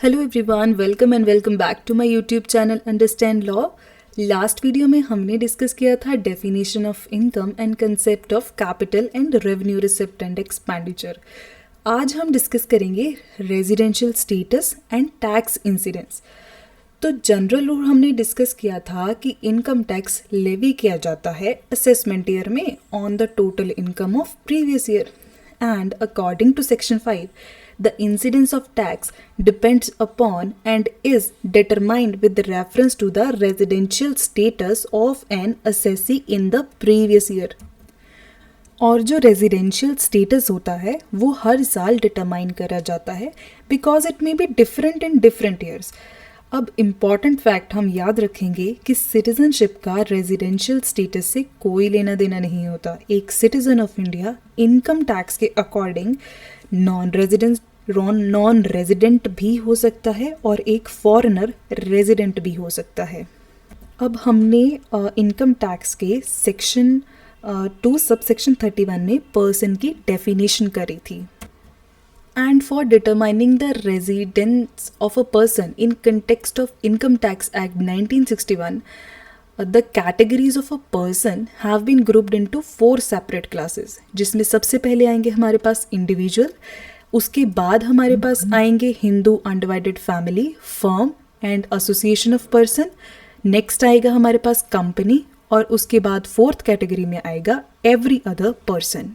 Hello everyone, welcome and welcome back to my YouTube channel understand law. Last video में हमने discuss किया था definition of income and concept of capital and revenue receipt and expenditure. आज हम discuss करेंगे residential status and tax incidence. तो general rule हमने discuss किया था कि इनकम टैक्स लेवी किया जाता है असेसमेंट ईयर में on the total income of previous year, and according to section 5 the incidence of tax depends upon and is determined with reference to the residential status of an assessee in the previous year। और जो residential status होता है वो हर साल determine करा जाता है because it may be different in different years. अब इम्पॉर्टेंट फैक्ट हम याद रखेंगे कि सिटीजनशिप का रेजिडेंशियल स्टेटस से कोई लेना देना नहीं होता। एक citizen of India income tax के अकॉर्डिंग नॉन रेजिडेंट भी हो सकता है और एक फॉरेनर रेजिडेंट भी हो सकता है। अब हमने इनकम टैक्स के सेक्शन 2 सबसेक्शन 31 में पर्सन की डेफिनेशन करी थी। And for determining the residence of a person in context of Income Tax Act 1961, the categories of a person have been grouped into 4 separate classes, जिसमें सबसे पहले आएंगे हमारे पास इंडिविजुअल, उसके बाद हमारे पास आएंगे Hindu undivided family, firm and association of person, next आएगा हमारे पास कंपनी और उसके बाद 4th कैटेगरी में आएगा एवरी अदर पर्सन।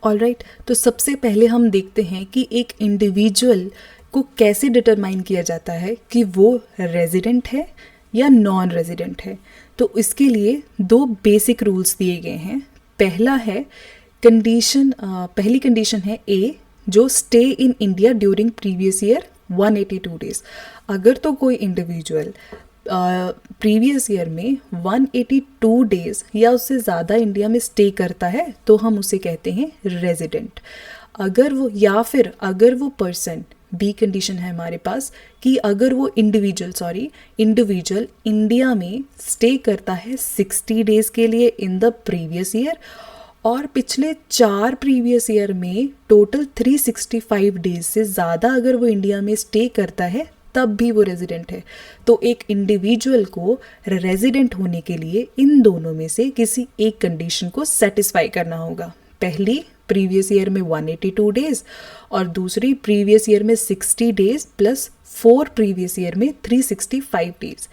ऑलराइट, तो सबसे पहले हम देखते हैं कि एक इंडिविजुअल को कैसे डिटरमाइन किया जाता है कि वो रेजिडेंट है या नॉन रेजिडेंट है। तो इसके लिए 2 बेसिक रूल्स दिए गए हैं। पहला है पहली कंडीशन है ए, जो stay in India during previous year 182 days. अगर तो कोई इंडिविजुअल प्रीवियस ईयर में 182 डेज या उससे ज़्यादा इंडिया में स्टे करता है तो हम उसे कहते हैं रेजिडेंट। अगर वो पर्सन, बी कंडीशन है हमारे पास कि अगर वो इंडिविजुअल इंडिया में स्टे करता है 60 डेज के लिए इन द प्रीवियस ईयर और पिछले 4 प्रीवियस ईयर में टोटल 365 डेज से ज़्यादा अगर वो इंडिया में स्टे करता है तब भी वो रेजिडेंट है। तो एक इंडिविजुअल को रेजिडेंट होने के लिए इन दोनों में से किसी एक कंडीशन को सेटिस्फाई करना होगा। पहली प्रीवियस ईयर में 182 डेज और दूसरी प्रीवियस ईयर में 60 डेज प्लस 4 प्रीवियस ईयर में 365 डेज।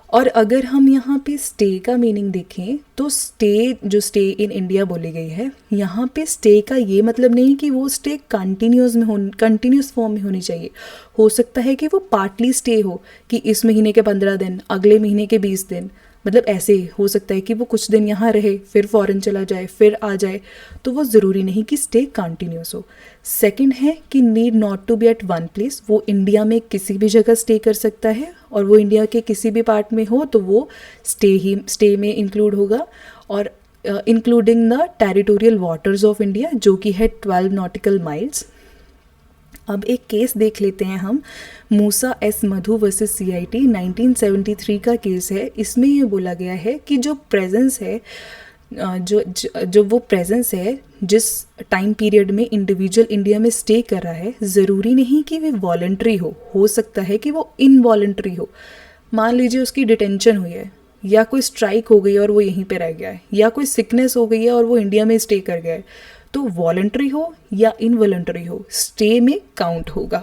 और अगर हम यहाँ पे स्टे का मीनिंग देखें तो स्टे इन इंडिया बोली गई है, यहाँ पे स्टे का ये मतलब नहीं कि वो स्टे कंटिन्यूस फॉर्म में होनी चाहिए। हो सकता है कि वो पार्टली स्टे हो कि इस महीने के 15 दिन, अगले महीने के 20 दिन, मतलब ऐसे हो सकता है कि वो कुछ दिन यहाँ रहे फिर फॉरेन चला जाए फिर आ जाए। तो वो ज़रूरी नहीं कि स्टे कंटिन्यूस हो। सेकंड है कि need not to be at one place, वो इंडिया में किसी भी जगह स्टे कर सकता है और वो इंडिया के किसी भी पार्ट में हो तो वो स्टे में इंक्लूड होगा। और including the territorial waters of India जो कि है 12 नॉटिकल माइल्स। अब एक केस देख लेते हैं हम, मूसा एस मधु वर्सेस सीआईटी 1973 का केस है। इसमें ये बोला गया है कि जो प्रेजेंस है जिस टाइम पीरियड में इंडिविजुअल इंडिया में स्टे कर रहा है, ज़रूरी नहीं कि वे वॉलंटरी हो सकता है कि वो इनवॉलंटरी हो। मान लीजिए उसकी डिटेंशन हुई है या कोई स्ट्राइक हो गई और वो यहीं पे रह गया है या कोई सिकनेस हो गई है और वो इंडिया में स्टे कर गया है, तो वॉलंटरी हो या इनवॉलंटरी हो स्टे में काउंट होगा।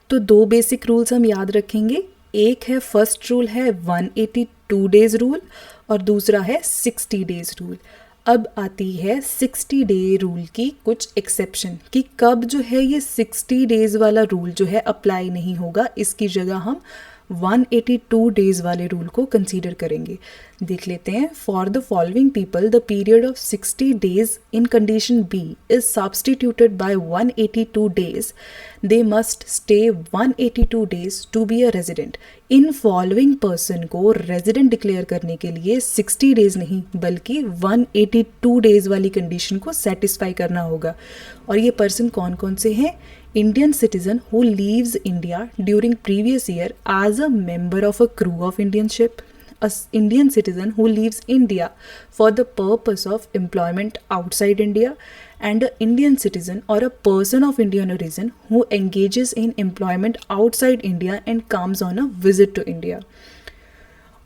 तो 2 बेसिक रूल्स हम याद रखेंगे। एक है, फर्स्ट रूल है 182 डेज रूल और दूसरा है 60 डेज रूल। अब आती है 60 डे रूल की कुछ एक्सेप्शन कि कब जो है ये 60 डेज वाला रूल जो है अप्लाई नहीं होगा, इसकी जगह हम 182 डेज वाले रूल को कंसीडर करेंगे। देख लेते हैं। For the following people the period of 60 days in condition B is substituted by 182 days, they must stay 182 days to be a resident. In following person को रेजिडेंट डिक्लेयर करने के लिए 60 डेज नहीं बल्कि 182 डेज वाली कंडीशन को satisfy करना होगा। और ये पर्सन कौन कौन से हैं? Indian citizen who leaves India during previous year as a member of a crew of Indian ship, a Indian citizen who leaves India for the purpose of employment outside India, and a Indian citizen or a person of Indian origin who engages in employment outside India and comes on a visit to India.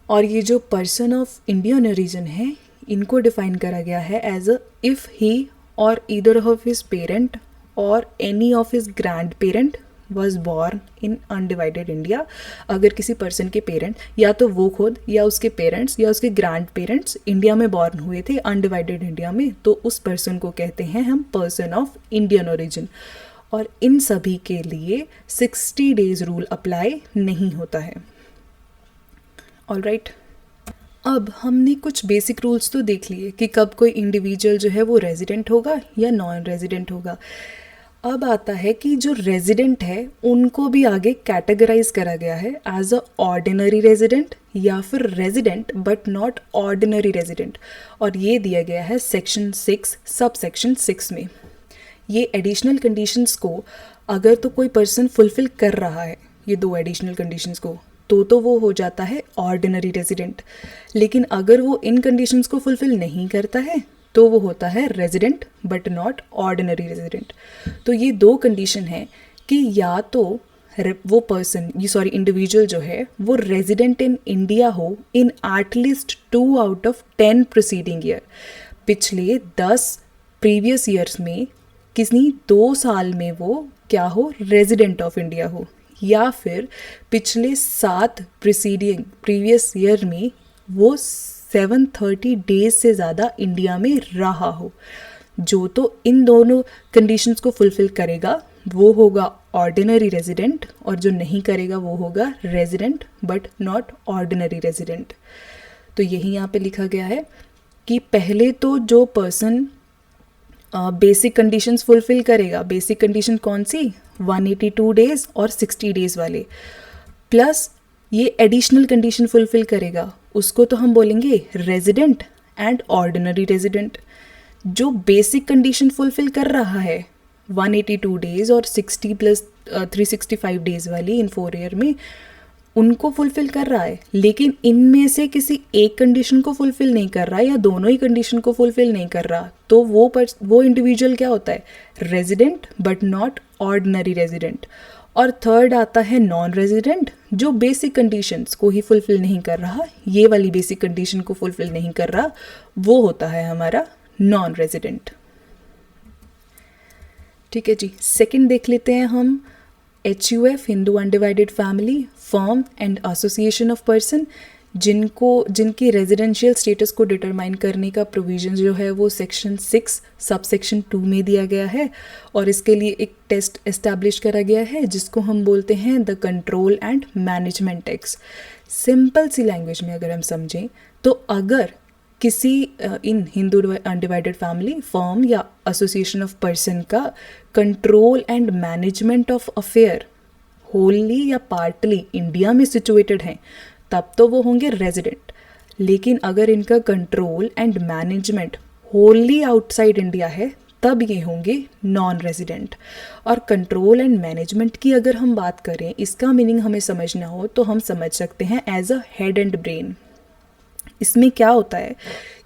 और ये जो person of Indian origin है इनको define करा गया है as a if he और either of his parent और any of his grand parent was born in undivided India. अगर किसी पर्सन के पेरेंट या तो वो खुद या उसके पेरेंट्स या उसके ग्रैंड पेरेंट्स इंडिया में बॉर्न हुए थे अनडिवाइडेड इंडिया में, तो उस पर्सन को कहते हैं हम पर्सन ऑफ इंडियन ओरिजिन। और इन सभी के लिए 60 डेज रूल अप्लाई नहीं होता है। ऑलराइट, अब हमने कुछ बेसिक रूल्स तो देख लिए कि कब कोई इंडिविजुअल जो है वो रेजिडेंट होगा या नॉन रेजिडेंट होगा। अब आता है कि जो रेजिडेंट है उनको भी आगे कैटेगराइज करा गया है एज अ ऑर्डिनरी रेजिडेंट या फिर resident but not ordinary resident, और ये दिया गया है सेक्शन 6 सब सेक्शन 6 में। ये एडिशनल कंडीशंस को अगर तो कोई पर्सन फुलफिल कर रहा है ये दो एडिशनल कंडीशंस को, तो वो हो जाता है ऑर्डिनरी रेजिडेंट। लेकिन अगर वो इन कंडीशंस को फुलफिल नहीं करता है तो वो होता है resident but not ordinary resident. तो ये दो कंडीशन है कि या तो वो पर्सन इंडिविजुअल जो है वो रेजिडेंट इन इंडिया हो in at least 2 out of 10 preceding year. पिछले 10 प्रीवियस ईयर्स में किसी 2 साल में वो क्या हो, रेजिडेंट ऑफ इंडिया हो, या फिर पिछले 7 प्रीवियस ईयर में वो 730 डेज से ज़्यादा इंडिया में रहा हो। जो तो इन दोनों कंडीशंस को फुलफिल करेगा वो होगा ऑर्डिनरी रेजिडेंट, और जो नहीं करेगा वो होगा resident but not ordinary resident. तो यही यहाँ पे लिखा गया है कि पहले तो जो पर्सन बेसिक कंडीशंस फुलफिल करेगा, बेसिक कंडीशन कौन सी, 182 डेज और 60 डेज वाले, प्लस ये एडिशनल कंडीशन फुलफिल करेगा, उसको तो हम बोलेंगे रेजिडेंट एंड ऑर्डिनरी रेजिडेंट। जो बेसिक कंडीशन फुलफिल कर रहा है 182 डेज और 60 प्लस 365 डेज वाली इन 4 ईयर में, उनको फुलफिल कर रहा है, लेकिन इनमें से किसी एक कंडीशन को फुलफिल नहीं कर रहा या दोनों ही कंडीशन को फुलफिल नहीं कर रहा, तो वो इंडिविजुअल क्या होता है, resident but not ordinary resident. और थर्ड आता है नॉन रेजिडेंट, जो बेसिक कंडीशंस को ही फुलफिल नहीं कर रहा, ये वाली बेसिक कंडीशन को फुलफिल नहीं कर रहा, वो होता है हमारा नॉन रेजिडेंट। ठीक है जी, सेकंड देख लेते हैं हम HUF Hindu undivided family firm and association of person, जिनकी रेजिडेंशियल स्टेटस को डिटरमाइन करने का प्रोविजन जो है वो सेक्शन 6 सब सेक्शन 2 में दिया गया है। और इसके लिए एक टेस्ट एस्टैब्लिश करा गया है जिसको हम बोलते हैं द कंट्रोल एंड मैनेजमेंट टेक्स। सिंपल सी लैंग्वेज में अगर हम समझें तो अगर किसी in Hindu undivided family firm या एसोसिएशन ऑफ पर्सन का control and management of affair wholly या पार्टली इंडिया में सिचुएटेड हैं, तब तो वो होंगे रेजिडेंट। लेकिन अगर इनका control and management Holi outside India है तब ये होंगे नॉन रेजिडेंट। और कंट्रोल एंड मैनेजमेंट की अगर हम बात करें, इसका मीनिंग हमें समझना हो तो हम समझ सकते हैं as a head and brain. इसमें क्या होता है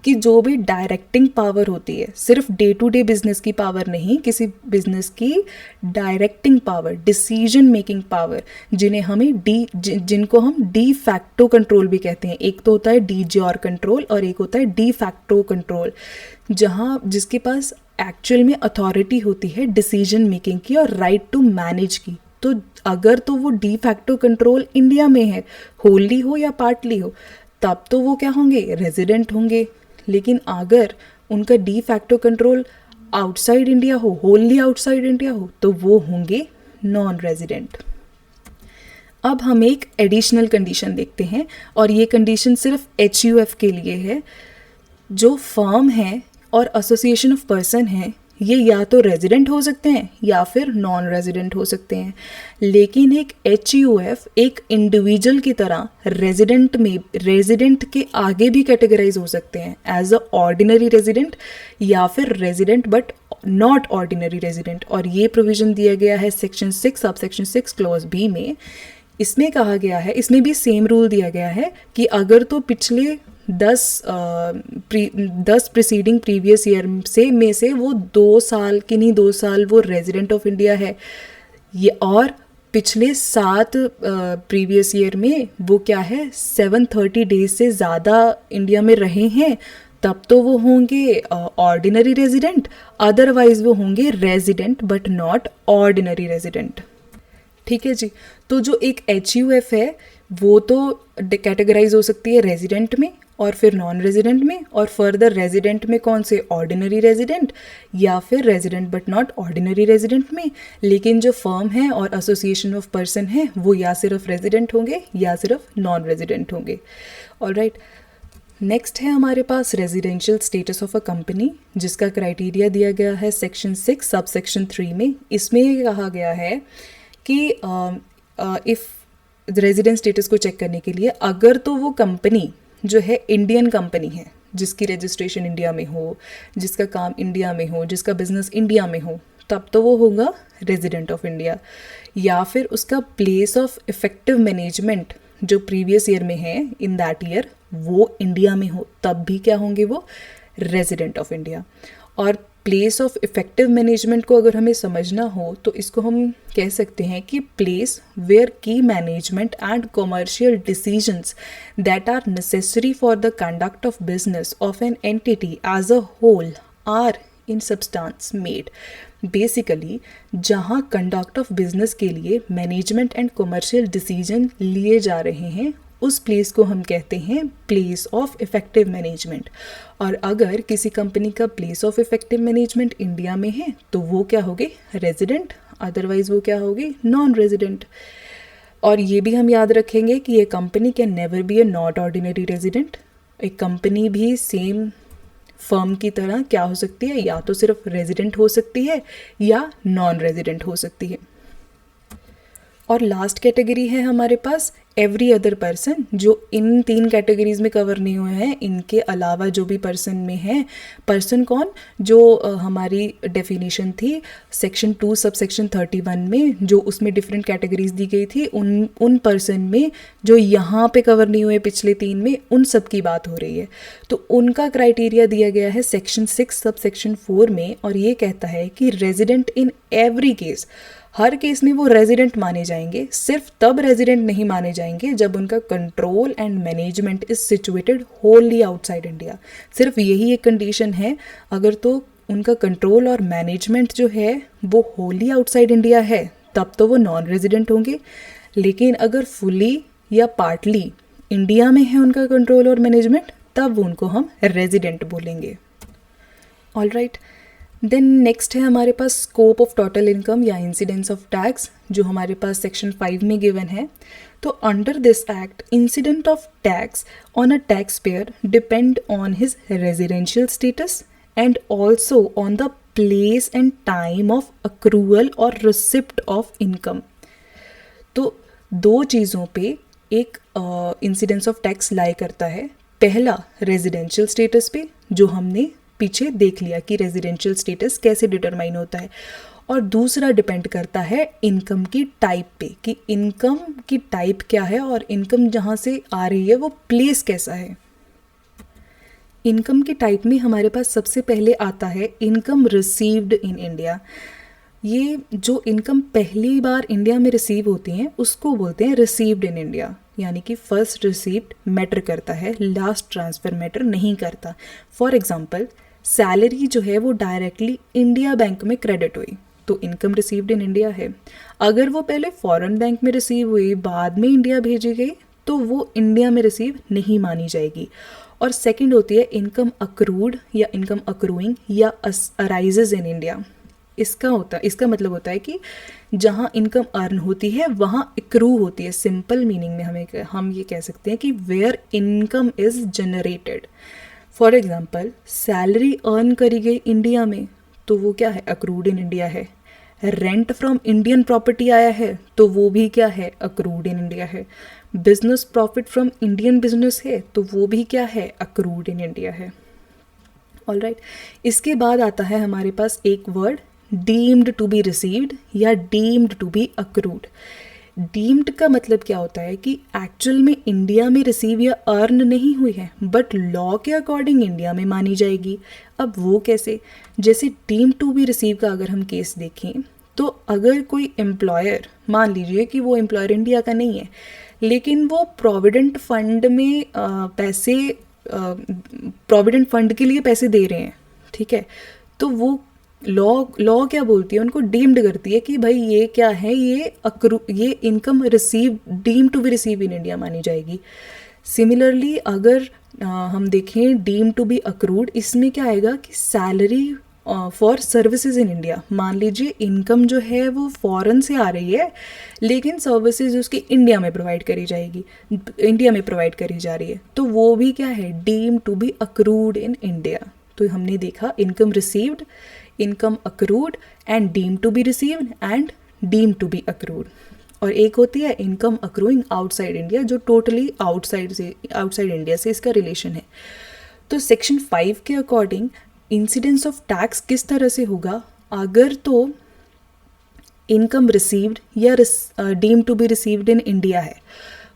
कि जो भी डायरेक्टिंग पावर होती है, सिर्फ डे टू डे बिजनेस की पावर नहीं, किसी बिजनेस की directing power, decision making power, जिनको हम डी फैक्टो कंट्रोल भी कहते हैं। एक तो होता है डी ज्योर कंट्रोल और एक होता है डी फैक्टो कंट्रोल, जिसके पास एक्चुअल में अथॉरिटी होती है डिसीजन मेकिंग की और राइट टू मैनेज की। तो अगर तो वो डी फैक्टो कंट्रोल इंडिया में है, होली हो या पार्टली हो, तब तो वो क्या होंगे, रेजिडेंट होंगे। लेकिन अगर उनका de facto control outside India हो, होली आउटसाइड इंडिया हो, तो वो होंगे नॉन रेजिडेंट। अब हम एक एडिशनल कंडीशन देखते हैं और ये कंडीशन सिर्फ HUF के लिए है। जो फर्म है और एसोसिएशन ऑफ पर्सन है, ये या तो रेजिडेंट हो सकते हैं या फिर नॉन रेजिडेंट हो सकते हैं। लेकिन एक HUF एक इंडिविजुअल की तरह रेजिडेंट के आगे भी कैटेगराइज हो सकते हैं एज अ ऑर्डिनरी रेजिडेंट या फिर resident but not ordinary resident. और ये प्रोविजन दिया गया है section 6 sub section 6 clause B में इसमें कहा गया है, इसमें भी सेम रूल दिया गया है कि अगर तो पिछले 10 प्रीसीडिंग प्रीवियस ईयर से वो 2 साल कि नहीं 2 साल वो रेजिडेंट ऑफ इंडिया है, ये और पिछले 7 प्रीवियस ईयर में वो क्या है 730 डेज से ज़्यादा इंडिया में रहे हैं, तब तो वो होंगे ऑर्डिनरी रेजिडेंट, अदरवाइज वो होंगे resident but not ordinary resident. ठीक है जी। तो जो एक HUF है वो तो कैटेगराइज हो सकती है रेजिडेंट में और फिर नॉन रेजिडेंट में, और फर्दर रेजिडेंट में कौन से, ऑर्डिनरी रेजिडेंट या फिर resident but not ordinary resident में। लेकिन जो फर्म है और एसोसिएशन ऑफ पर्सन है वो या सिर्फ रेजिडेंट होंगे या सिर्फ नॉन रेजिडेंट होंगे। ऑलराइट, नेक्स्ट है हमारे पास residential status of a company, जिसका क्राइटेरिया दिया गया है सेक्शन 6 सब सेक्शन 3 में। इसमें ये कहा गया है कि इफ़ रेजिडेंट स्टेटस को चेक करने के लिए अगर तो वो कंपनी जो है इंडियन कंपनी है, जिसकी रजिस्ट्रेशन इंडिया में हो, जिसका काम इंडिया में हो, जिसका बिजनेस इंडिया में हो, तब तो वो होगा रेजिडेंट ऑफ इंडिया। या फिर उसका प्लेस ऑफ इफेक्टिव मैनेजमेंट जो प्रीवियस ईयर में है इन दैट ईयर वो इंडिया में हो, तब भी क्या होंगे वो रेजिडेंट ऑफ इंडिया। और प्लेस ऑफ इफेक्टिव मैनेजमेंट को अगर हमें समझना हो तो इसको हम कह सकते हैं कि प्लेस वेयर की management and commercial decisions that are necessary for the conduct of business of an entity as a whole are in substance made. Basically जहाँ कंडक्ट ऑफ बिजनेस के लिए मैनेजमेंट एंड कॉमर्शियल डिसीजन लिए जा रहे हैं उस place को हम कहते हैं प्लेस ऑफ इफेक्टिव मैनेजमेंट। और अगर किसी कंपनी का place of effective management India में है तो वो क्या होगी रेजिडेंट, अदरवाइज वो क्या होगी नॉन रेजिडेंट। और ये भी हम याद रखेंगे कि ये company can never be A not ordinary resident. एक कंपनी भी सेम फर्म की तरह क्या हो सकती है, या तो सिर्फ रेजिडेंट हो सकती है या नॉन रेजिडेंट हो सकती है। और लास्ट कैटेगरी है हमारे पास एवरी अदर पर्सन, जो इन 3 कैटेगरीज में कवर नहीं हुए हैं। इनके अलावा जो भी पर्सन में है, पर्सन कौन, जो हमारी डेफिनेशन थी सेक्शन 2 सब सेक्शन 31 में, जो उसमें डिफरेंट कैटेगरीज दी गई थी, उन पर्सन में जो यहाँ पे कवर नहीं हुए पिछले 3 में, उन सब की बात हो रही है। तो उनका क्राइटेरिया दिया गया है सेक्शन 6 सब सेक्शन 4 में, और ये कहता है कि resident in every case, her case में वो रेजिडेंट माने जाएंगे, सिर्फ तब रेजिडेंट नहीं माने जाएंगे जब उनका control and management is situated Holi outside India. सिर्फ यही एक कंडीशन है, अगर तो उनका कंट्रोल और मैनेजमेंट जो है वो होली आउटसाइड इंडिया है तब तो वो नॉन रेजिडेंट होंगे। लेकिन अगर फुली या पार्टली इंडिया में है उनका कंट्रोल और मैनेजमेंट, तब उनको हम रेजिडेंट बोलेंगे। ऑलराइट, देन नेक्स्ट है हमारे पास स्कोप ऑफ टोटल इनकम या इंसिडेंस ऑफ टैक्स, जो हमारे पास सेक्शन 5 में गिवन है। तो under this act incident of tax on a tax payer depend on his residential status and also on the place and time of accrual और receipt of income. तो 2 चीज़ों पे एक इंसिडेंस ऑफ टैक्स लाई करता है। पहला रेजिडेंशियल स्टेटस पे, जो हमने पीछे देख लिया कि रेजिडेंशियल स्टेटस कैसे डिटरमाइन होता है, और दूसरा डिपेंड करता है इनकम की टाइप पे, कि इनकम की टाइप क्या है और इनकम जहाँ से आ रही है वो प्लेस कैसा है। इनकम की टाइप में हमारे पास सबसे पहले आता है इनकम रिसीव्ड इन इंडिया। ये जो इनकम पहली बार इंडिया में रिसीव होती हैं उसको बोलते हैं रिसीव्ड इन इंडिया, यानी कि फर्स्ट रिसीव्ड मैटर करता है, लास्ट ट्रांसफ़र मैटर नहीं करता। फॉर एग्जांपल सैलरी जो है वो डायरेक्टली इंडिया बैंक में क्रेडिट हुई तो इनकम रिसीव्ड इन इंडिया है। अगर वो पहले फॉरेन बैंक में रिसीव हुई बाद में इंडिया भेजी गई तो वो इंडिया में रिसीव नहीं मानी जाएगी। और सेकंड होती है इनकम अक्रूड या इनकम अक्रूइंग या अराइजेज इन इंडिया। इसका मतलब होता है कि जहाँ इनकम अर्न होती है वहाँ एक्रू होती है। सिंपल मीनिंग में हम ये कह सकते हैं कि where income is generated. For example salary earn करी गई इंडिया में तो वो क्या है, अक्रूड इन इंडिया है। रेंट फ्रॉम इंडियन प्रॉपर्टी आया है तो वो भी क्या है, अक्रूड इन इंडिया है। Business profit from Indian business है तो वो भी क्या है, अक्रूड इन इंडिया है। ऑलराइट, इसके बाद आता है हमारे पास एक word deemed to be received या deemed to be accrued. Deemed का मतलब क्या होता है कि एक्चुअल में इंडिया में रिसीव या अर्न नहीं हुई है, बट लॉ के अकॉर्डिंग इंडिया में मानी जाएगी। अब वो कैसे? जैसे डीम्ड टू बी रिसीव का अगर हम केस देखें, तो अगर कोई एम्प्लॉयर, मान लीजिए कि वो एम्प्लॉयर इंडिया का नहीं है, लेकिन वो प्रोविडेंट फंड में पैसे, प्रोविडेंट फंड के लिए पैसे दे रहे हैं, ठीक है, तो वो लॉ क्या बोलती है, उनको डीम्ड करती है कि भाई ये क्या है, ये income receive, deem to be receive in India मानी जाएगी। सिमिलरली अगर हम देखें डीम टू बी अक्रूड, इसमें क्या आएगा कि salary for services in India. मान लीजिए इनकम जो है वो फॉरेन से आ रही है, लेकिन सर्विसेज उसकी इंडिया में प्रोवाइड करी जाएगी, इंडिया में प्रोवाइड करी जा रही है, तो वो भी क्या है, deem to be accrued in India. तो हमने देखा income received, income accrued and deem to be received and deem to be accrued. और एक होती है इनकम अक्रूइंग आउटसाइड इंडिया, जो टोटली आउटसाइड इंडिया से इसका रिलेशन है। तो सेक्शन 5 के अकॉर्डिंग इंसिडेंस ऑफ टैक्स किस तरह से होगा, अगर तो इनकम रिसीव्ड या deem to be received in India है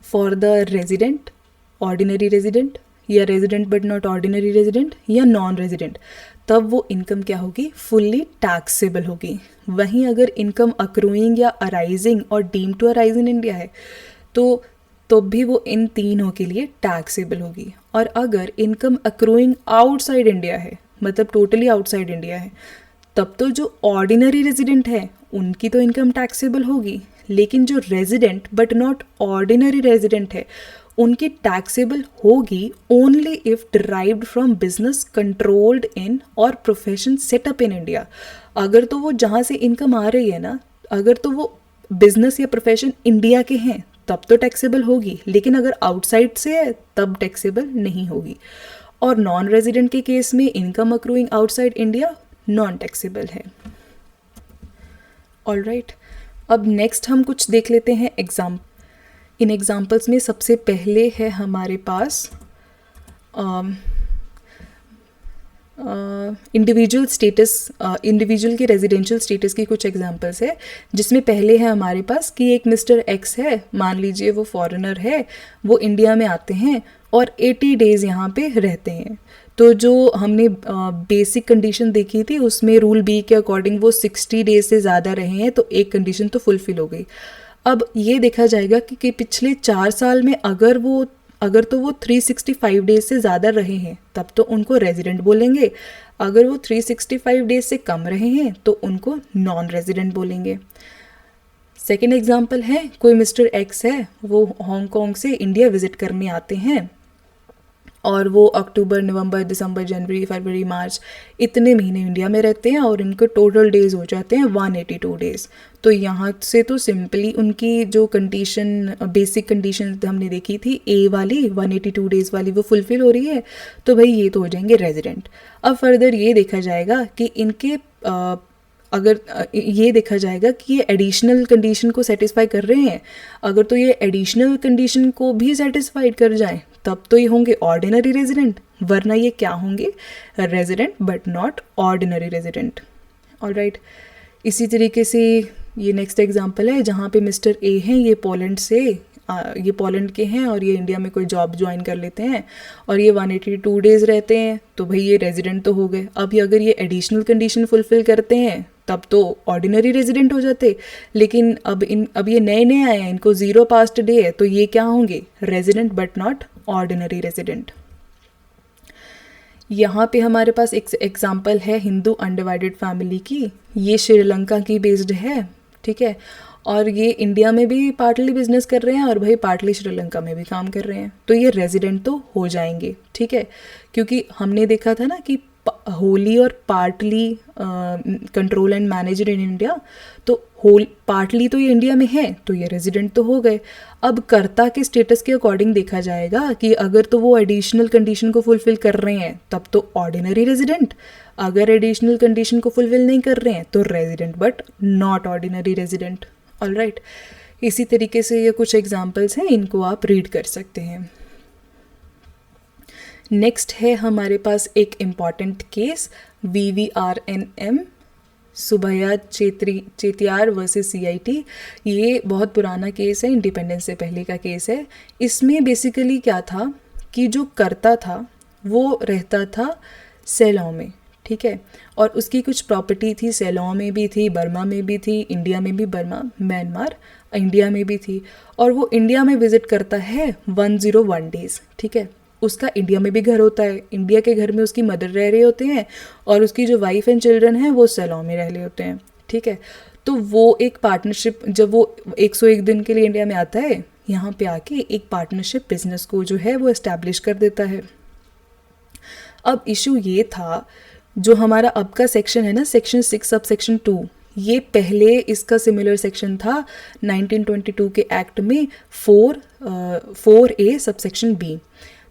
for the resident, ordinary resident, या resident but not ordinary resident, या नॉन रेजिडेंट, तब वो इनकम क्या होगी, फुल्ली टैक्सेबल होगी। वहीं अगर इनकम अक्रूइंग या अराइजिंग और deem to arise in India है, तो भी वो इन तीनों के लिए टैक्सेबल होगी। और अगर इनकम अक्रूइंग आउटसाइड इंडिया है, मतलब टोटली आउटसाइड इंडिया है, तब तो जो ऑर्डिनरी रेजिडेंट है उनकी तो इनकम टैक्सेबल होगी, लेकिन जो resident but not ordinary resident है उनकी टैक्सेबल होगी only if derived from business controlled in और प्रोफेशन सेटअप इन इंडिया। अगर तो वो जहाँ से इनकम आ रही है ना, अगर तो वो बिजनेस या प्रोफेशन इंडिया के हैं तब तो टैक्सेबल होगी, लेकिन अगर आउटसाइड से है तब टैक्सेबल नहीं होगी। और नॉन रेजिडेंट के केस में income accruing outside India non taxable है। ऑलराइट, अब नेक्स्ट हम कुछ देख लेते हैं एग्जाम्पल। इन एग्जाम्पल्स में सबसे पहले है हमारे पास इंडिविजुअल स्टेटस, इंडिविजुअल के रेजिडेंशियल स्टेटस की कुछ एग्जांपल्स है, जिसमें पहले है हमारे पास कि एक मिस्टर एक्स है, मान लीजिए वो फॉरेनर है, वो इंडिया में आते हैं और 80 डेज़ यहाँ पे रहते हैं। तो जो हमने बेसिक कंडीशन देखी थी उसमें रूल बी के अकॉर्डिंग वो 60 डेज से ज़्यादा रहे हैं, तो एक कंडीशन तो फुलफिल हो गई। अब ये देखा जाएगा कि पिछले 4 साल में अगर तो वो 365 डेज से ज़्यादा रहे हैं तब तो उनको रेजिडेंट बोलेंगे, अगर वो 365 डेज से कम रहे हैं तो उनको नॉन रेजिडेंट बोलेंगे। सेकेंड एग्जाम्पल है, कोई मिस्टर एक्स है, वो हांगकांग से इंडिया विजिट करने आते हैं और वो अक्टूबर, नवंबर, दिसंबर, जनवरी, फरवरी, मार्च इतने महीने इंडिया में रहते हैं और इनके टोटल डेज़ हो जाते हैं 182 डेज़। तो यहाँ से तो सिंपली उनकी जो कंडीशन, बेसिक कंडीशन हमने देखी थी ए वाली 182 डेज़ वाली, वो फुलफ़िल हो रही है, तो भाई ये तो हो जाएंगे रेजिडेंट। अब फर्दर ये देखा जाएगा कि इनके अगर ये देखा जाएगा कि ये एडिशनल कंडीशन को सेटिस्फाई कर रहे हैं, अगर तो ये एडिशनल कंडीशन को भी सेटिस्फाइड कर जाएं तब तो ये होंगे ऑर्डिनरी रेजिडेंट, वरना ये क्या होंगे, resident but not ordinary resident. Alright, इसी तरीके से ये नेक्स्ट एग्जांपल है जहाँ पे मिस्टर ए हैं, ये पोलैंड के हैं और ये इंडिया में कोई जॉब ज्वाइन कर लेते हैं और ये 182 डेज़ रहते हैं, तो भाई ये रेजिडेंट तो हो गए। अब अगर ये एडिशनल कंडीशन फुलफ़िल करते हैं तब तो ऑर्डिनरी रेजिडेंट हो जाते, लेकिन अब ये नए नए आए हैं, इनको 0 पास्ट डे है, तो ये क्या होंगे, resident but not ordinary resident. यहाँ पे हमारे पास एक एग्जाम्पल है हिंदू अनडिवाइडेड फैमिली की, ये श्रीलंका की बेस्ड है, ठीक है, और ये इंडिया में भी पार्टली बिजनेस कर रहे हैं और भाई पार्टली श्रीलंका में भी काम कर रहे हैं, तो ये रेजिडेंट तो हो जाएंगे, ठीक है, क्योंकि हमने देखा था ना कि होली और partly control and manager in India, तो पार्टली तो ये इंडिया में है तो ये रेजिडेंट तो हो गए। अब कर्ता के स्टेटस के अकॉर्डिंग देखा जाएगा कि अगर तो वो एडिशनल कंडीशन को फुलफिल कर रहे हैं तब तो ऑर्डिनरी रेजिडेंट, अगर एडिशनल कंडीशन को फुलफिल नहीं कर रहे हैं तो resident but not ordinary resident. Alright, इसी तरीके से ये कुछ एग्जांपल्स हैं, इनको आप रीड कर सकते हैं। नेक्स्ट है हमारे पास एक important case VVRNM Subbaiya Chettiar versus CIT. ये बहुत पुराना केस है, इंडिपेंडेंस से पहले का केस है। इसमें बेसिकली क्या था कि जो करता था वो रहता था सेलॉ में, ठीक है, और उसकी कुछ प्रॉपर्टी थी, सेलॉ में भी थी, बर्मा में भी थी, इंडिया में भी, बर्मा म्यांमार इंडिया में भी थी। और वो इंडिया में विजिट करता है 101 डेज़, ठीक है। उसका इंडिया में भी घर होता है, इंडिया के घर में उसकी मदर रह रहे होते हैं और उसकी जो वाइफ एंड चिल्ड्रन हैं वो सेलॉ में रह रहे होते हैं, ठीक है। तो वो एक पार्टनरशिप, जब वो 101 दिन के लिए इंडिया में आता है, यहाँ पे आके एक पार्टनरशिप बिजनेस को जो है वो इस्टेब्लिश कर देता है। अब इशू ये था, जो हमारा अब का सेक्शन है ना, सेक्शन 6 सब सेक्शन 2, ये पहले इसका सिमिलर सेक्शन था 1922 के एक्ट में 4A सब सेक्शन B।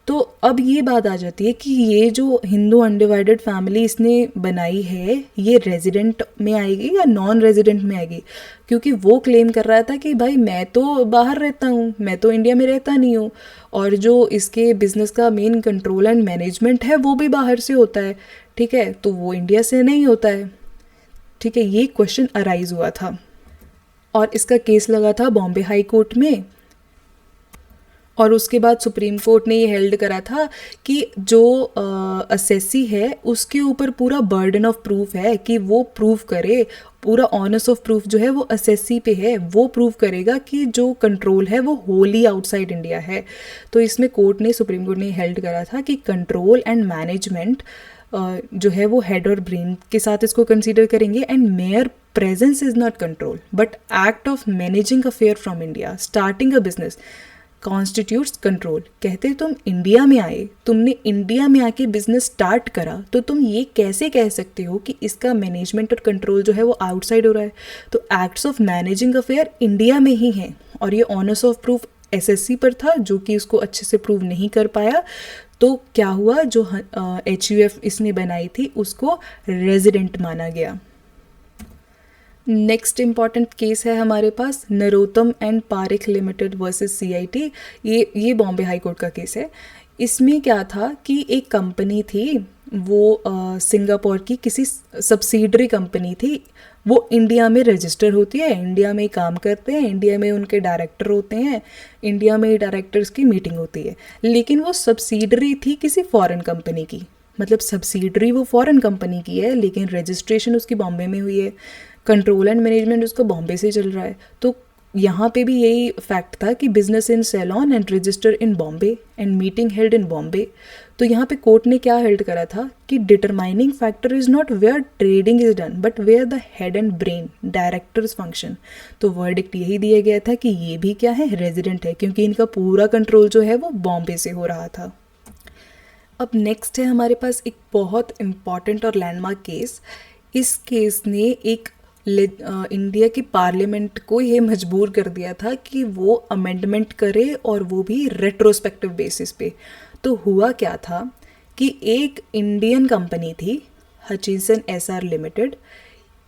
तो अब ये बात आ जाती है कि ये जो हिंदू अनडिवाइडेड फैमिली इसने बनाई है, ये रेजिडेंट में आएगी या नॉन रेजिडेंट में आएगी, क्योंकि वो क्लेम कर रहा था कि भाई मैं तो बाहर रहता हूँ, मैं तो इंडिया में रहता नहीं हूँ, और जो इसके बिजनेस का मेन कंट्रोल एंड मैनेजमेंट है वो भी बाहर से होता है, ठीक है, तो वो इंडिया से नहीं होता है, ठीक है। ये क्वेश्चन अराइज हुआ था और इसका केस लगा था बॉम्बे हाई कोर्ट में। और उसके बाद सुप्रीम कोर्ट ने ये हेल्ड करा था कि जो असेसी है उसके ऊपर पूरा बर्डन ऑफ प्रूफ है कि वो प्रूव करे, पूरा ऑनर्स ऑफ प्रूफ जो है वो असेसी पे है, वो प्रूव करेगा कि जो कंट्रोल है वो होली आउटसाइड इंडिया है। तो इसमें सुप्रीम कोर्ट ने हेल्ड करा था कि कंट्रोल एंड मैनेजमेंट जो है वो हेड और ब्रेन के साथ इसको कंसीडर करेंगे, and mayor presence is not control but act of managing affair from India, starting a business constitutes control. कहते तुम इंडिया में आए, तुमने इंडिया में आके बिजनेस स्टार्ट करा, तो तुम ये कैसे कह सकते हो कि इसका मैनेजमेंट और कंट्रोल जो है वो आउटसाइड हो रहा है। तो acts of managing affair India में ही हैं, और ये ऑनर्स ऑफ प्रूफ एसएससी पर था जो कि इसको अच्छे से प्रूव नहीं कर पाया। तो क्या हुआ, जो HUF इसने बनाई थी उसको रेजिडेंट माना गया। नेक्स्ट इम्पॉर्टेंट केस है हमारे पास Narottam and Parekh limited versus CIT। ये बॉम्बे हाई कोर्ट का केस है। इसमें क्या था कि एक कंपनी थी, वो सिंगापुर की किसी सब्सिडरी कंपनी थी, वो इंडिया में रजिस्टर होती है, इंडिया में काम करते हैं, इंडिया में उनके डायरेक्टर होते हैं, इंडिया में डायरेक्टर्स की मीटिंग होती है, लेकिन वो सब्सिडरी थी किसी फॉरेन कंपनी की। मतलब सब्सिडरी वो फॉरेन कंपनी की है लेकिन रजिस्ट्रेशन उसकी बॉम्बे में हुई है, कंट्रोल एंड मैनेजमेंट उसको बॉम्बे से चल रहा है। तो यहाँ पे भी यही फैक्ट था कि business in Ceylon and register in Bombay and meeting held in Bombay. तो यहाँ पे कोर्ट ने क्या हेल्ड करा था कि determining factor is not where trading is done but where the head and brain directors function. तो वर्डिक्ट यही दिया गया था कि ये भी क्या है, रेजिडेंट है, क्योंकि इनका पूरा कंट्रोल जो है वो बॉम्बे से हो रहा था। अब नेक्स्ट है हमारे पास एक बहुत इम्पॉर्टेंट और लैंडमार्क केस। इस केस ने एक इंडिया की पार्लियामेंट को ये मजबूर कर दिया था कि वो अमेंडमेंट करे, और वो भी रेट्रोस्पेक्टिव बेसिस पे। तो हुआ क्या था कि एक इंडियन कंपनी थी हचिंसन SR लिमिटेड।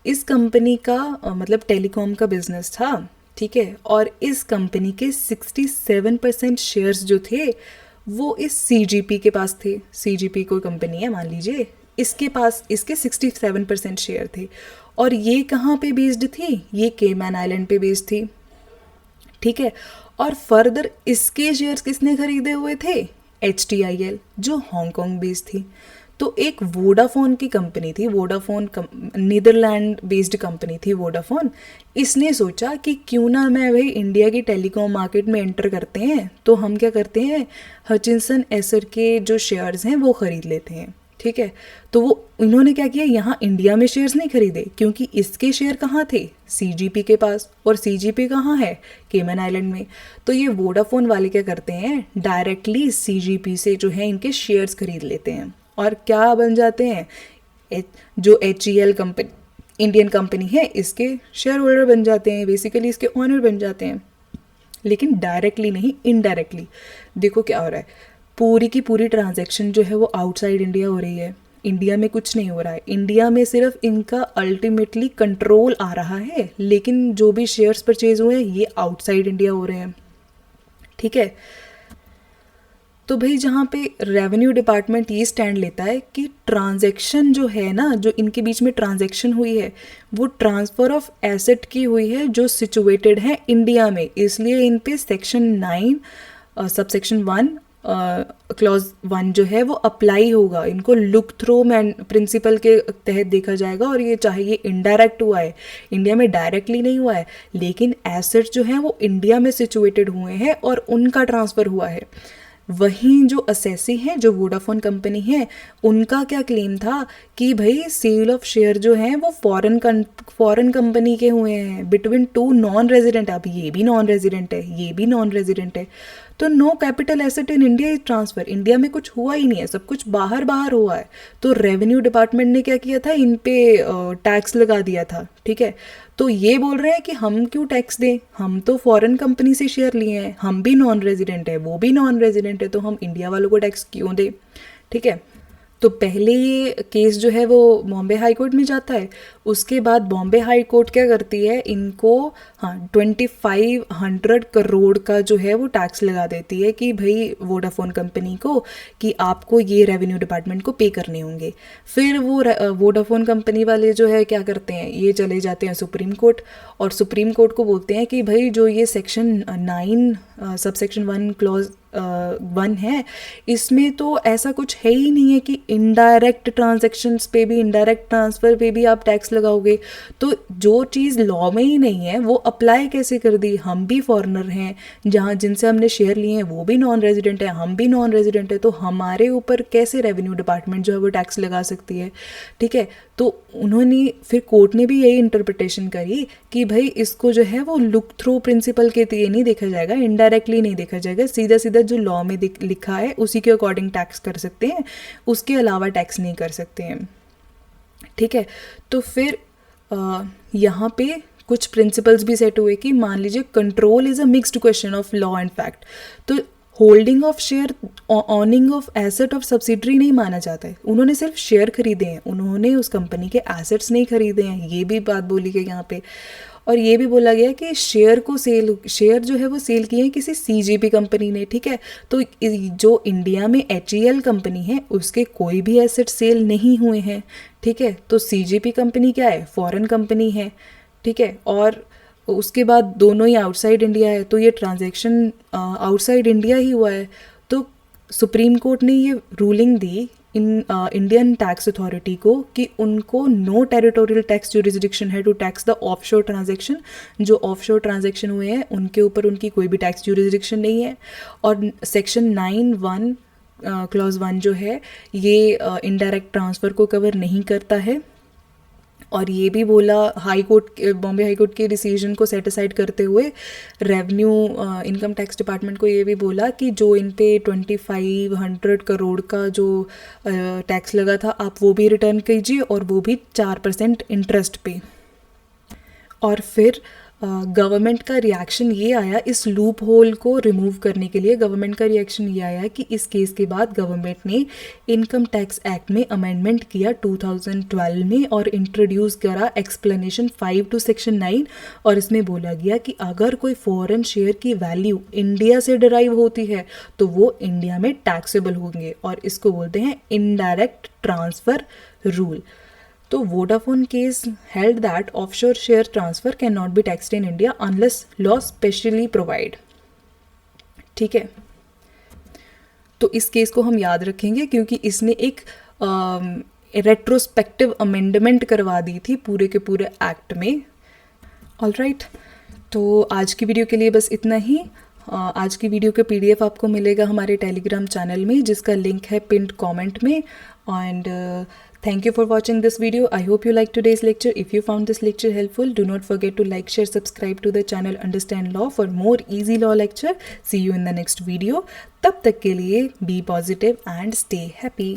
इस कंपनी का मतलब टेलीकॉम का बिजनेस था, ठीक है, और इस कंपनी के 67% शेयर्स जो थे वो इस CGP के पास थे। CGP कोई कंपनी है मान लीजिए, इसके पास इसके 67% शेयर थे। और ये कहाँ पे बेस्ड थी, ये केमैन आइलैंड पे बेस्ड थी, ठीक है। और फर्दर इसके शेयर्स किसने खरीदे हुए थे, HTIL जो हांगकांग बेस्ड थी। तो एक वोडाफोन की कंपनी थी, वोडाफोन नीदरलैंड बेस्ड कंपनी थी वोडाफोन। इसने सोचा कि क्यों ना मैं भाई इंडिया की टेलीकॉम मार्केट में एंटर करते हैं, तो हम क्या करते हैं, हचिंसन एसर के जो शेयर्स हैं वो ख़रीद लेते हैं, ठीक है। तो वो इन्होंने क्या किया, यहाँ इंडिया में शेयर्स नहीं खरीदे, क्योंकि इसके शेयर कहाँ थे, CGP के पास, और CGP कहाँ है, केमन आइलैंड में। तो ये वोडाफोन वाले क्या करते हैं, डायरेक्टली CGP से जो है इनके शेयर्स खरीद लेते हैं, और क्या बन जाते हैं, जो HEL कंपनी इंडियन कंपनी है इसके शेयर होल्डर बन जाते हैं, बेसिकली इसके ऑनर बन जाते हैं। लेकिन डायरेक्टली नहीं, इनडायरेक्टली। देखो क्या हो रहा है, पूरी की पूरी ट्रांजैक्शन जो है वो आउटसाइड इंडिया हो रही है, इंडिया में कुछ नहीं हो रहा है। इंडिया में सिर्फ इनका अल्टीमेटली कंट्रोल आ रहा है, लेकिन जो भी शेयर्स परचेज हुए हैं ये आउटसाइड इंडिया हो रहे हैं, ठीक है। तो भाई जहाँ पे रेवेन्यू डिपार्टमेंट ये स्टैंड लेता है कि ट्रांजैक्शन जो है ना, जो इनके बीच में ट्रांजैक्शन हुई है वो ट्रांसफ़र ऑफ एसेट की हुई है जो सिचुएटेड है इंडिया में, इसलिए इन पे सेक्शन 9 सबसेक्शन 1 क्लॉज 1 जो है वो अप्लाई होगा। इनको लुक थ्रू प्रिंसिपल के तहत देखा जाएगा, और ये चाहे ये इनडायरेक्ट हुआ है, इंडिया में डायरेक्टली नहीं हुआ है, लेकिन एसेट्स जो हैं वो इंडिया में सिचुएटेड हुए हैं और उनका ट्रांसफ़र हुआ है। वहीं जो असेसी हैं, जो वोडाफोन कंपनी है, उनका क्या क्लेम था कि भाई सेल ऑफ शेयर जो हैं वो फॉरेन कंपनी के हुए हैं बिटवीन 2 नॉन रेजिडेंट। अब ये भी नॉन रेजिडेंट है, ये भी नॉन रेजिडेंट है, तो no capital asset in India is transfer. India में कुछ हुआ ही नहीं है, सब कुछ बाहर बाहर हुआ है। तो रेवेन्यू डिपार्टमेंट ने क्या किया था, इन पे टैक्स लगा दिया था। ठीक है, तो ये बोल रहे हैं कि हम क्यों टैक्स दें, हम तो फॉरेन कंपनी से शेयर लिए हैं, हम भी नॉन रेजिडेंट है, वो भी नॉन रेजिडेंट है, तो हम इंडिया वालों को टैक्स क्यों दें। ठीक है, तो पहले ये केस जो है वो बॉम्बे हाई कोर्ट में जाता है। उसके बाद बॉम्बे हाई कोर्ट क्या करती है, इनको 2500 करोड़ का जो है वो टैक्स लगा देती है कि भाई वोडाफोन कंपनी को कि आपको ये रेवेन्यू डिपार्टमेंट को पे करने होंगे। फिर वो वोडाफोन कंपनी वाले जो है क्या करते हैं, ये चले जाते हैं सुप्रीम कोर्ट, और सुप्रीम कोर्ट को बोलते हैं कि भाई जो ये सेक्शन 9 सबसेक्शन 1 क्लॉज 1 है, इसमें तो ऐसा कुछ है ही नहीं है कि इनडायरेक्ट ट्रांजैक्शंस पे भी, इनडायरेक्ट ट्रांसफ़र पे भी आप टैक्स लगाओगे। तो जो चीज़ लॉ में ही नहीं है वो अप्लाई कैसे कर दी। हम भी फॉरेनर हैं, जहाँ जिनसे हमने शेयर लिए हैं वो भी नॉन रेजिडेंट है, हम भी नॉन रेजिडेंट है, तो हमारे ऊपर कैसे रेवेन्यू डिपार्टमेंट जो है वो टैक्स लगा सकती है। ठीक है, तो उन्होंने फिर कोर्ट ने भी यही इंटरप्रिटेशन करी कि भाई इसको जो है वो लुक थ्रू प्रिंसिपल के ये नहीं देखा जाएगा, इनडायरेक्टली नहीं देखा जाएगा, सीधा सीधा जो लॉ में लिखा है उसी के अकॉर्डिंग टैक्स कर सकते हैं, उसके अलावा टैक्स नहीं कर सकते हैं। ठीक है, तो फिर यहाँ पे कुछ प्रिंसिपल्स भी सेट हुए कि मान लीजिए control is a mixed question of law and fact, तो holding of share, owning of asset of subsidiary नहीं माना जाता है। उन्होंने सिर्फ शेयर खरीदे हैं, उन्होंने उस कंपनी के एसेट्स नहीं खरीदे हैं, ये भी बात बोली गई यहाँ पे। और ये भी बोला गया कि शेयर जो है वो सेल किए हैं किसी सीजीपी कंपनी ने। ठीक है, तो जो इंडिया में HEL कंपनी है उसके कोई भी एसेट सेल नहीं हुए हैं। ठीक है, तो सीजीपी कंपनी क्या है, फॉरेन कंपनी है। ठीक है, और उसके बाद दोनों ही आउटसाइड इंडिया है, तो ये ट्रांजैक्शन आउटसाइड इंडिया ही हुआ है। तो सुप्रीम कोर्ट ने ये रूलिंग दी इंडियन टैक्स अथॉरिटी को कि उनको नो टेरिटोरियल टैक्स जुरिसडिक्शन है to tax the offshore transaction. जो ऑफशोर ट्रांजैक्शन हुए हैं उनके ऊपर उनकी कोई भी टैक्स जुरिसडिक्शन नहीं है। और सेक्शन 9(1) क्लॉज 1 जो है ये इनडायरेक्ट ट्रांसफ़र को कवर नहीं करता है। और ये भी बोला high court, Bombay high court के डिसीजन को सेटिसाइड करते हुए रेवेन्यू इनकम टैक्स डिपार्टमेंट को ये भी बोला कि जो इन पे 2500 करोड़ का जो टैक्स लगा था आप वो भी रिटर्न कीजिए, और वो भी 4% इंटरेस्ट पे। और फिर गवर्नमेंट का रिएक्शन ये आया, इस लूप होल को रिमूव करने के लिए गवर्नमेंट का रिएक्शन ये आया कि इस केस के बाद गवर्नमेंट ने इनकम टैक्स एक्ट में अमेंडमेंट किया 2012 में, और इंट्रोड्यूस करा एक्सप्लेनेशन 5 टू सेक्शन 9। और इसमें बोला गया कि अगर कोई फॉरेन शेयर की वैल्यू इंडिया से डिराइव होती है तो वो इंडिया में टैक्सेबल होंगे, और इसको बोलते हैं इनडायरेक्ट ट्रांसफ़र रूल। तो Vodafone case held that offshore share transfer cannot be taxed in India unless law specially provide। ठीक है, तो इस केस को हम याद रखेंगे क्योंकि इसने एक रेट्रोस्पेक्टिव अमेंडमेंट करवा दी थी पूरे के पूरे एक्ट में। ऑलराइट, तो आज की वीडियो के लिए बस इतना ही। आज की वीडियो के PDF आपको मिलेगा हमारे टेलीग्राम चैनल में, जिसका लिंक है पिंड कमेंट में। And thank you for watching this video. I hope you liked today's lecture. If you found this lecture helpful, do not forget to like, share, subscribe to the channel Understand Law for more easy law lecture. See you in the next video. तब तक के लिए be positive and stay happy.